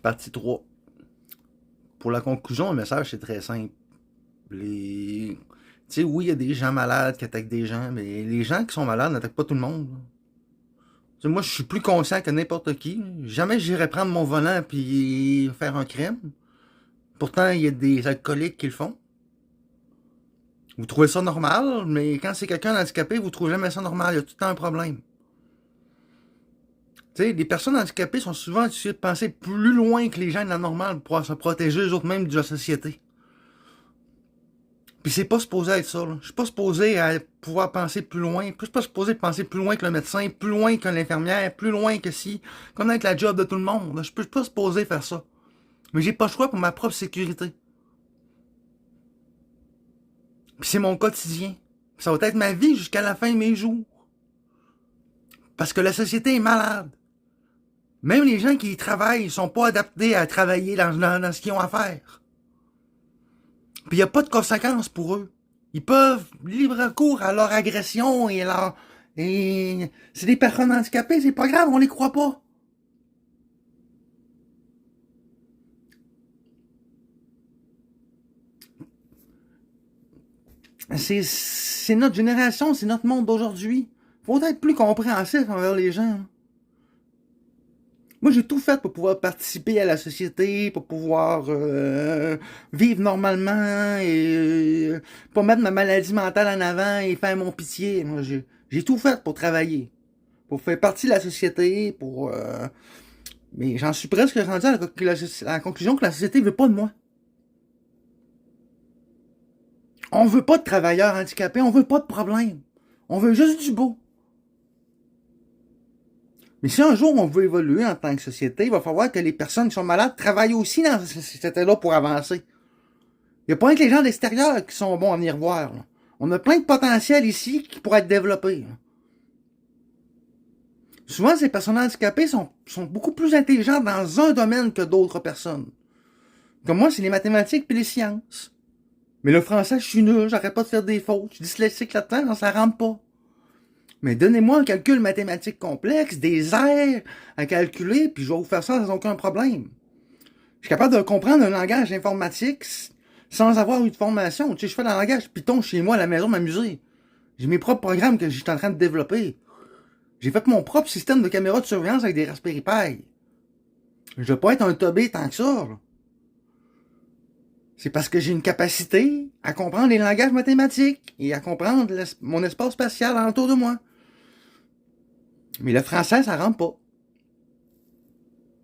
Partie 3. Pour la conclusion, le message, c'est très simple. Les... Tu sais, oui, il y a des gens malades qui attaquent des gens, mais les gens qui sont malades n'attaquent pas tout le monde. Tu sais, moi, je suis plus conscient que n'importe qui. Jamais j'irais prendre mon volant puis faire un crime. Pourtant, il y a des alcooliques qui le font. Vous trouvez ça normal, mais quand c'est quelqu'un handicapé, vous trouvez jamais ça normal. Il y a tout le temps un problème. Tu sais, les personnes handicapées sont souvent habituées de penser plus loin que les gens de la normale pour pouvoir se protéger eux autres mêmes de la société. Puis c'est pas supposé être ça, là. Je suis pas supposé à pouvoir penser plus loin. Je suis pas supposé penser plus loin que le médecin, plus loin que l'infirmière, plus loin que si, connaître la job de tout le monde. Je suis pas supposé faire ça. Mais j'ai pas le choix pour ma propre sécurité. Puis c'est mon quotidien. Ça va être ma vie jusqu'à la fin de mes jours. Parce que la société est malade. Même les gens qui y travaillent sont pas adaptés à travailler dans ce qu'ils ont à faire. Puis il n'y a pas de conséquences pour eux. Ils peuvent libre cours à leur agression et leur... Et c'est des personnes handicapées, c'est pas grave, on les croit pas. C'est notre génération, c'est notre monde d'aujourd'hui. Faut être plus compréhensif envers les gens. Moi, j'ai tout fait pour pouvoir participer à la société, pour pouvoir vivre normalement et pas mettre ma maladie mentale en avant et faire mon pitié. Moi, j'ai tout fait pour travailler, pour faire partie de la société, pour... mais j'en suis presque rendu à la conclusion que la société veut pas de moi. On veut pas de travailleurs handicapés, on veut pas de problème. On veut juste du beau. Mais si un jour on veut évoluer en tant que société, il va falloir que les personnes qui sont malades travaillent aussi dans cette société-là pour avancer. Il n'y a pas que les gens d'extérieur qui sont bons à venir voir. Là. On a plein de potentiel ici qui pourrait être développé. Là. Souvent, ces personnes handicapées sont beaucoup plus intelligentes dans un domaine que d'autres personnes. Comme moi, c'est les mathématiques et les sciences. Mais le français, je suis nul, j'arrête pas de faire des fautes. Je suis dyslexique là-dedans, ça rentre pas. Mais donnez-moi un calcul mathématique complexe, des aires à calculer, puis je vais vous faire ça sans aucun problème. Je suis capable de comprendre un langage informatique sans avoir eu de formation. Tu sais, je fais le langage Python chez moi à la maison m'amuser. J'ai mes propres programmes que je suis en train de développer. J'ai fait mon propre système de caméra de surveillance avec des Raspberry Pi. Je vais pas être un tobé tant que ça. Là. C'est parce que j'ai une capacité à comprendre les langages mathématiques et à comprendre mon espace spatial autour de moi. Mais le français, ça rentre pas.